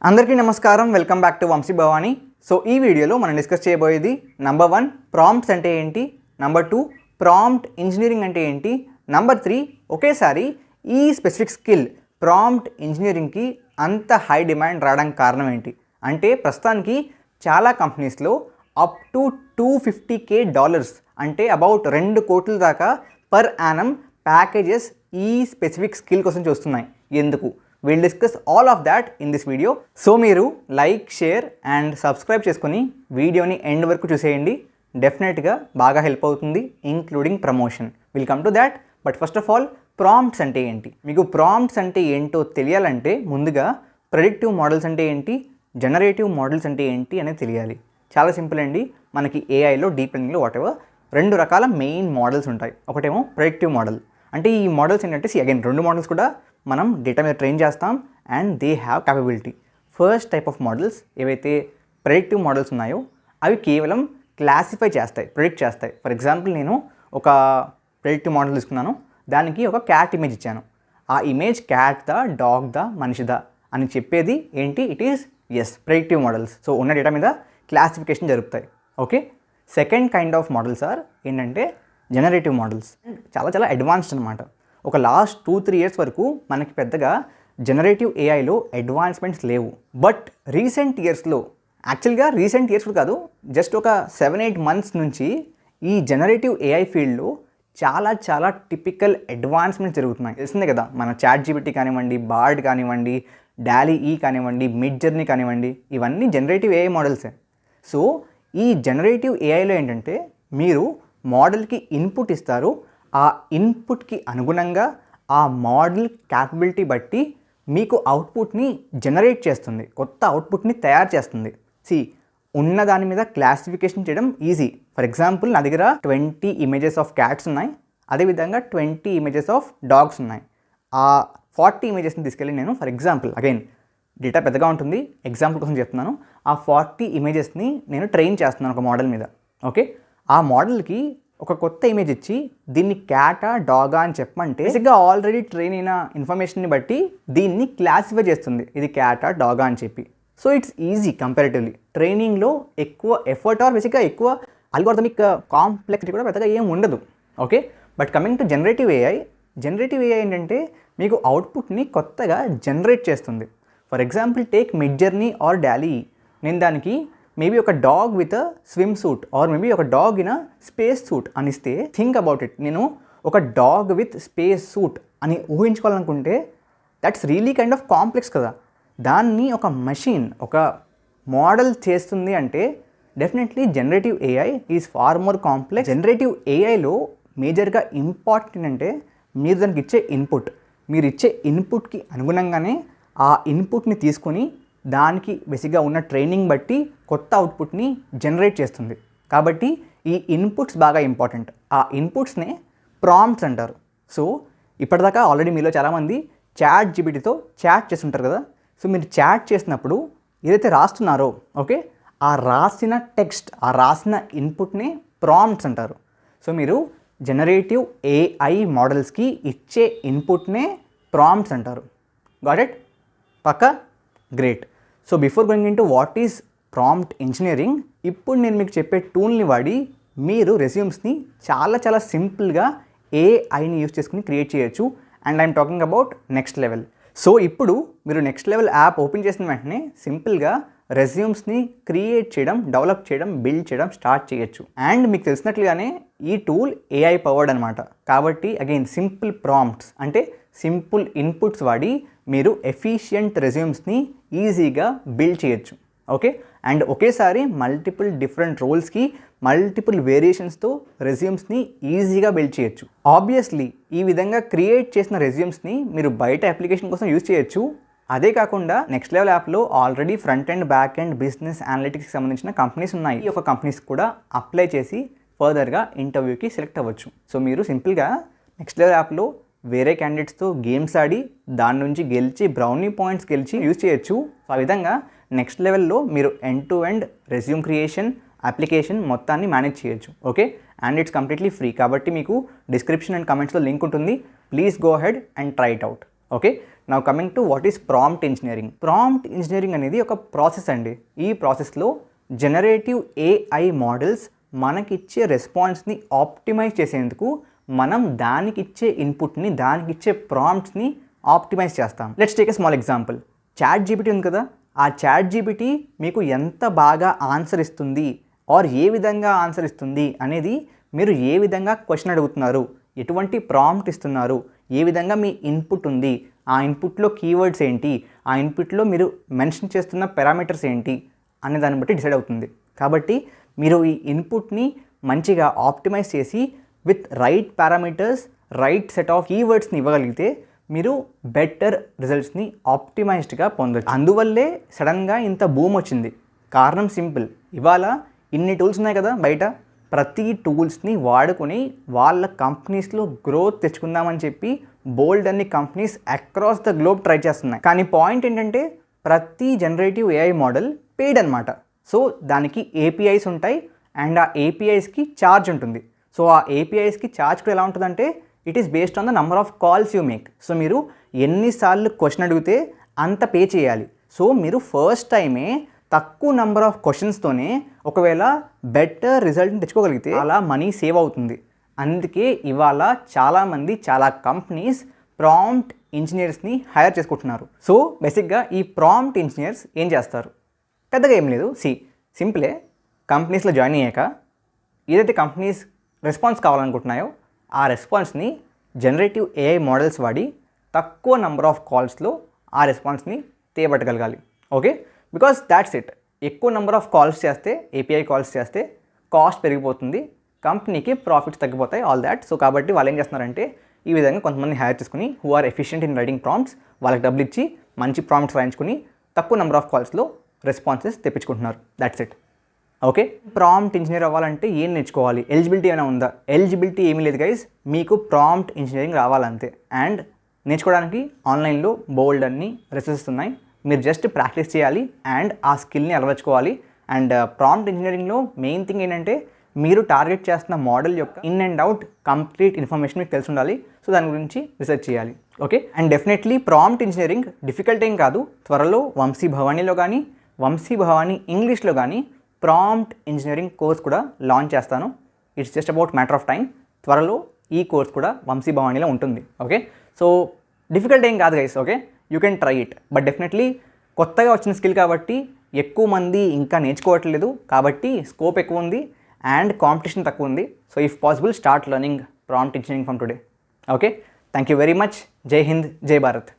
అందరికీ నమస్కారం, welcome back to Vamsi Bhavani. So ఈ వీడియోలో మనం డిస్కస్ చేయబోయేది నంబర్ 1 ప్రాంప్ట్స్ అంటే ఏంటి, నంబర్ 2 ప్రాంప్ట్ ఇంజనీరింగ్ అంటే ఏంటి, నంబర్ 3 ఒకేసారి ఈ స్పెసిఫిక్ స్కిల్ ప్రాంప్ట్ ఇంజనీరింగ్కి అంత హై డిమాండ్ రావడానికి కారణం ఏంటి. అంటే ప్రస్తుతానికి చాలా కంపెనీస్లో అప్ టు $250K అంటే అబౌట్ 2 కోట్ల దాకా పర్ యానం ప్యాకేజెస్ ఈ స్పెసిఫిక్ స్కిల్ కోసం చూస్తున్నాయి. ఎందుకు? Will discuss all of that in this video. So మీరు లైక్, షేర్ అండ్ సబ్స్క్రైబ్ చేసుకుని వీడియోని ఎండ్ వరకు చూసేయండి. డెఫినెట్గా బాగా హెల్ప్ అవుతుంది, including promotion. Will come to that. But first of all prompts అంటే ఏంటి? మీకు ప్రాంప్ట్స్ అంటే ఏంటో తెలియాలంటే ముందుగా ప్రెడిక్టివ్ మోడల్స్ అంటే ఏంటి, జనరేటివ్ మోడల్స్ అంటే ఏంటి అనేది తెలియాలి. చాలా సింపుల్ అండి. మనకి ఏఐలో, డీప్ లెర్నింగ్లో వాటెవర్ 2 రకాల మెయిన్ మోడల్స్ ఉంటాయి. ఒకటేమో ప్రెడిక్టివ్ మోడల్. అంటే ఈ మోడల్స్ ఏంటంటే అగైన్ 2 మోడల్స్ కూడా మనం డేటా మీద ట్రైన్ చేస్తాం and they have capability. First type of models ఏవైతే ప్రెడిక్టివ్ మోడల్స్ ఉన్నాయో అవి కేవలం క్లాసిఫై చేస్తాయి, ప్రెడిక్ట్ చేస్తాయి. ఫర్ ఎగ్జాంపుల్ నేను ఒక ప్రెడిక్టివ్ మోడల్ తీసుకున్నాను, దానికి ఒక క్యాట్ ఇమేజ్ ఇచ్చాను. ఆ ఇమేజ్ క్యాట్దా, డాగ్దా, మనిషిదా అని చెప్పేది ఏంటి? It is predictive models. So ఉన్న డేటా మీద క్లాసిఫికేషన్ జరుగుతాయి. Okay. Second kind of models ఏంటంటే జనరేటివ్ మోడల్స్. చాలా అడ్వాన్స్డ్ అనమాట. ఒక లాస్ట్ 2-3 ఇయర్స్ వరకు మనకి పెద్దగా జనరేటివ్ ఏఐలో అడ్వాన్స్మెంట్స్ లేవు. బట్ రీసెంట్ ఇయర్స్లో, యాక్చువల్గా రీసెంట్ ఇయర్స్ కాదు, జస్ట్ ఒక 7-8 మంత్స్ నుంచి ఈ జనరేటివ్ ఏఐ ఫీల్డ్లో చాలా టిపికల్ అడ్వాన్స్మెంట్స్ జరుగుతున్నాయి. తెలిసిందే కదా, మన ChatGPT కానివ్వండి, బార్డ్ కానివ్వండి, DALL-E కానివ్వండి, మిడ్ జర్నీ కానివ్వండి, ఇవన్నీ జనరేటివ్ ఏఐ మోడల్సే. సో ఈ జనరేటివ్ ఏఐలో ఏంటంటే మీరు మోడల్కి ఇన్పుట్ ఇస్తారు, ఆ ఇన్పుట్కి అనుగుణంగా ఆ మోడల్ క్యాపబిలిటీ బట్టి మీకు అవుట్పుట్ని జనరేట్ చేస్తుంది, కొత్త అవుట్పుట్ని తయారు చేస్తుంది. ఉన్న దాని మీద క్లాసిఫికేషన్ చేయడం ఈజీ. ఫర్ ఎగ్జాంపుల్ నా దగ్గర 20 ఇమేజెస్ ఆఫ్ క్యాట్స్ ఉన్నాయి, అదేవిధంగా 20 ఇమేజెస్ ఆఫ్ డాగ్స్ ఉన్నాయి. ఆ 40 ఇమేజెస్ని తీసుకెళ్ళి నేను, ఫర్ ఎగ్జాంపుల్ అగైన్ డేటా పెద్దగా ఉంటుంది, ఎగ్జాంపుల్ కోసం చెప్తున్నాను, ఆ 40 ఇమేజెస్ని నేను ట్రైన్ చేస్తున్నాను ఒక మోడల్ మీద. ఓకే. ఆ మోడల్కి ఒక కొత్త ఇమేజ్ ఇచ్చి దీన్ని క్యాటా, డాగా అని చెప్పమంటే బేసిక్గా ఆల్రెడీ ట్రైన్ అయిన ఇన్ఫర్మేషన్ని బట్టి దీన్ని క్లాసిఫై చేస్తుంది, ఇది క్యాటా, డాగా అని చెప్పి. So it's easy comparatively. ట్రైనింగ్లో ఎక్కువ ఎఫర్ట్ బేసిక్గా ఎక్కువ అల్గోరిథమిక్ కాంప్లెక్సిటీ కూడా పెద్దగా ఏం ఉండదు. Okay. But coming to generative AI ఏంటంటే మీకు అవుట్పుట్ని కొత్తగా జనరేట్ చేస్తుంది. For example take Midjourney or DALL-E. నేను దానికి మేబీ ఒక dog with swimsuit or maybe ఒక డాగ్ ఇన్ స్పేస్ సూట్ అనిస్తే, థింక్ అబౌట్ ఇట్. నేను ఒక డాగ్ విత్ స్పేస్ సూట్ అని ఊహించుకోవాలనుకుంటే that's really kind of complex కదా. దాన్ని ఒక మెషిన్, ఒక మోడల్ చేస్తుంది అంటే definitely generative AI is far more complex. Generative ఏఐలో మేజర్గా ఇంపార్టెంట్ అంటే మీరు దానికి ఇచ్చే ఇన్పుట్. మీరు ఇచ్చే ఇన్పుట్కి అనుగుణంగానే ఆ ఇన్పుట్ని తీసుకొని దానికి బేసిక్గా ఉన్న ట్రైనింగ్ బట్టి కొత్త అవుట్పుట్ని జనరేట్ చేస్తుంది. కాబట్టి ఈ ఇన్పుట్స్ బాగా ఇంపార్టెంట్. ఆ ఇన్పుట్స్నే ప్రాంప్ట్స్ అంటారు. సో ఇప్పటిదాకా ఆల్రెడీ మీలో చాలామంది ChatGPTతో చాట్ చేస్తుంటారు కదా. సో మీరు చాట్ చేసినప్పుడు ఏదైతే రాస్తున్నారో, ఓకే, ఆ రాసిన టెక్స్ట్, ఆ రాసిన ఇన్పుట్నే ప్రాంప్ట్స్ అంటారు. సో మీరు జనరేటివ్ ఏఐ మోడల్స్కి ఇచ్చే ఇన్పుట్నే ప్రాంప్ట్స్ అంటారు. Got it? పక్కా? Great. So before going into what is prompt engineering, ఇప్పుడు నేను మీకు చెప్పే టూల్ని వాడి మీరు రెజ్యూమ్స్ని చాలా సింపుల్గా ఏఐని యూస్ చేసుకుని క్రియేట్ చేయొచ్చు. And I'm talking about next level. So ఇప్పుడు మీరు నెక్స్ట్ లెవెల్ యాప్ ఓపెన్ చేసిన వెంటనే సింపుల్గా రెజ్యూమ్స్ని క్రియేట్ చేయడం, డెవలప్ చేయడం, బిల్డ్ చేయడం స్టార్ట్ చేయొచ్చు. అండ్ మీకు తెలిసినట్లుగానే ఈ టూల్ ఏఐ పవర్డ్ అనమాట. కాబట్టి అగైన్ సింపుల్ ప్రాంప్ట్స్ అంటే సింపుల్ ఇన్పుట్స్ వాడి మీరు ఎఫిషియంట్ రెజ్యూమ్స్ని ఈజీగా బిల్డ్ చేయొచ్చు. ఓకే. అండ్ ఒకేసారి మల్టిపుల్ డిఫరెంట్ రోల్స్కి మల్టిపుల్ వేరియేషన్స్తో రెజ్యూమ్స్ని ఈజీగా బిల్డ్ చేయొచ్చు. ఆబ్వియస్లీ ఈ విధంగా క్రియేట్ చేసిన రెజ్యూమ్స్ని మీరు బయట అప్లికేషన్ కోసం యూజ్ చేయొచ్చు. అదే కాకుండా నెక్స్ట్ లెవెల్ యాప్లో already front and back and business అనలిటిక్స్కి సంబంధించిన కంపెనీస్ ఉన్నాయి. ఈ ఒక కంపెనీస్ కూడా అప్లై చేసి ఫర్దర్గా ఇంటర్వ్యూకి సెలెక్ట్ అవ్వచ్చు. సో మీరు సింపుల్గా నెక్స్ట్ లెవెల్ యాప్లో వేరే క్యాండిడేట్స్తో గేమ్స్ ఆడి దాని నుంచి గెలిచి బ్రౌనీ పాయింట్స్ గెలిచి యూజ్ చేయొచ్చు. సో ఆ విధంగా నెక్స్ట్ లెవెల్లో మీరు end to end resume creation, application మొత్తాన్ని మేనేజ్ చేయొచ్చు. Okay. And it's completely free. కాబట్టి మీకు డిస్క్రిప్షన్ అండ్ కమెంట్స్లో లింక్ ఉంటుంది. Please go ahead and try it out. Okay. Now coming to what is prompt engineering. Prompt engineering అనేది ఒక process అండి. ఈ ప్రాసెస్లో జనరేటివ్ ఏఐ మోడల్స్ మనకిచ్చే రెస్పాన్స్ని ఆప్టిమైజ్ చేసేందుకు మనం దానికిచ్చే ఇన్పుట్ని, దానికిచ్చే ప్రాంప్ట్స్ని ఆప్టిమైజ్ చేస్తాం. Let's take a small example. ChatGPT ఉంది కదా, ఆ చాట్ జీపీటీ మీకు ఎంత బాగా ఆన్సర్ ఇస్తుంది ఆర్ ఏ విధంగా ఆన్సర్ ఇస్తుంది అనేది మీరు ఏ విధంగా క్వశ్చన్ అడుగుతున్నారు, ఎటువంటి ప్రాంప్ట్ ఇస్తున్నారు, ఏ విధంగా మీ ఇన్పుట్ ఉంది, ఆ ఇన్పుట్లో కీవర్డ్స్ ఏంటి, ఆ ఇన్పుట్లో మీరు మెన్షన్ చేస్తున్న పారామీటర్స్ ఏంటి అనే దాన్ని బట్టి డిసైడ్ అవుతుంది. కాబట్టి మీరు ఈ ఇన్పుట్ని మంచిగా ఆప్టిమైజ్ చేసి with right parameters, right set of కీవర్డ్స్ని ఇవ్వగలిగితే మీరు బెటర్ రిజల్ట్స్ని ఆప్టిమైజ్డ్గా పొందొచ్చు. అందువల్లే సడన్గా ఇంత బూమ్ వచ్చింది. కారణం సింపుల్. ఇవాళ ఇన్ని టూల్స్ ఉన్నాయి కదా బయట, ప్రతి టూల్స్ని వాడుకొని వాళ్ళ కంపెనీస్లో గ్రోత్ తెచ్చుకుందామని చెప్పి బోల్డ్ అన్ని companies across the globe try చేస్తున్నాయి. కానీ పాయింట్ ఏంటంటే ప్రతి జనరేటివ్ ఏఐ మోడల్ పెయిడ్ అనమాట. సో దానికి ఏపీఐస్ ఉంటాయి అండ్ ఆ ఏపీఐస్కి ఛార్జ్ ఉంటుంది. సో ఆ ఏపీఐస్కి ఛార్జ్ కూడా ఎలా ఉంటుందంటే it is based on the number of calls you make. So మీరు ఎన్నిసార్లు క్వశ్చన్ అడిగితే అంత పే చేయాలి. సో మీరు ఫస్ట్ టైమే తక్కువ నెంబర్ ఆఫ్ క్వశ్చన్స్తోనే ఒకవేళ బెటర్ రిజల్ట్ని తెచ్చుకోగలిగితే అలా మనీ సేవ్ అవుతుంది. అందుకే ఇవాళ చాలామంది, చాలా కంపెనీస్ ప్రాంప్ట్ ఇంజనీర్స్ని హైర్ చేసుకుంటున్నారు. సో బేసిక్గా ఈ ప్రాంప్ట్ ఇంజనీర్స్ ఏం చేస్తారు? పెద్దగా ఏం లేదు. సింపులే. కంపెనీస్లో జాయిన్ అయ్యాక ఏదైతే కంపెనీస్ రెస్పాన్స్ కావాలనుకుంటున్నాయో ఆ రెస్పాన్స్ని జనరేటివ్ ఏఐ మోడల్స్ వాడి తక్కువ నెంబర్ ఆఫ్ కాల్స్లో ఆ రెస్పాన్స్ని తేబట్టగలగాలి. Okay, because that's it. ఎక్కువ నెంబర్ ఆఫ్ కాల్స్ చేస్తే, ఏపీఐ కాల్స్ చేస్తే కాస్ట్ పెరిగిపోతుంది, కంపెనీకి ప్రాఫిట్స్ తగ్గిపోతాయి, ఆల్ దాట్. సో కాబట్టి వాళ్ళు ఏం చేస్తున్నారంటే ఈ విధంగా కొంతమంది హైర్ చేసుకుని who are efficient in writing prompts, వాళ్ళకి డబ్బులు ఇచ్చి మంచి ప్రాంప్ట్స్ రాయించుకుని తక్కువ నెంబర్ ఆఫ్ కాల్స్లో రెస్పాన్సెస్ తెప్పించుకుంటున్నారు. That's it. Okay, prompt engineer అవ్వాలంటే ఏం నేర్చుకోవాలి? ఎలిజిబిలిటీ ఏమైనా ఉందా? ఎలిజిబిలిటీ ఏమీ లేదు గైస్. మీకు ప్రాంప్ట్ ఇంజనీరింగ్ రావాలంతే. అండ్ నేర్చుకోవడానికి ఆన్లైన్లో బోల్డ్ అన్ని రిసోర్సెస్ ఉన్నాయి. మీరు జస్ట్ ప్రాక్టీస్ చేయాలి అండ్ ఆ స్కిల్ని అలవర్చుకోవాలి. అండ్ ప్రాంప్ట్ ఇంజనీరింగ్లో మెయిన్ థింగ్ ఏంటంటే మీరు టార్గెట్ చేస్తున్న మోడల్ యొక్క in and out complete information మీకు తెలిసి ఉండాలి. సో దాని గురించి రీసెర్చ్ చేయాలి. Okay, and definitely prompt engineering difficult ఏం కాదు. త్వరలో వంశీ భవానీలో కానీ, వంశీ భవానీ ఇంగ్లీష్లో కానీ ప్రాంప్ట్ ఇంజనీరింగ్ కోర్స్ కూడా లాంచ్ చేస్తాను. It's just about matter of time. త్వరలో ఈ కోర్స్ కూడా వంశీ భవానీలో ఉంటుంది. ఓకే, సో డిఫికల్ట్ ఏం కాదు guys. Okay, you can try it. But definitely కొత్తగా వచ్చిన స్కిల్ కాబట్టి ఎక్కువ మంది ఇంకా నేర్చుకోవట్లేదు, కాబట్టి స్కోప్ ఎక్కువ ఉంది అండ్ కాంపిటీషన్ తక్కువ ఉంది. So if possible start learning prompt engineering from today. Okay, thank you very much. జై హింద్, జై భారత్.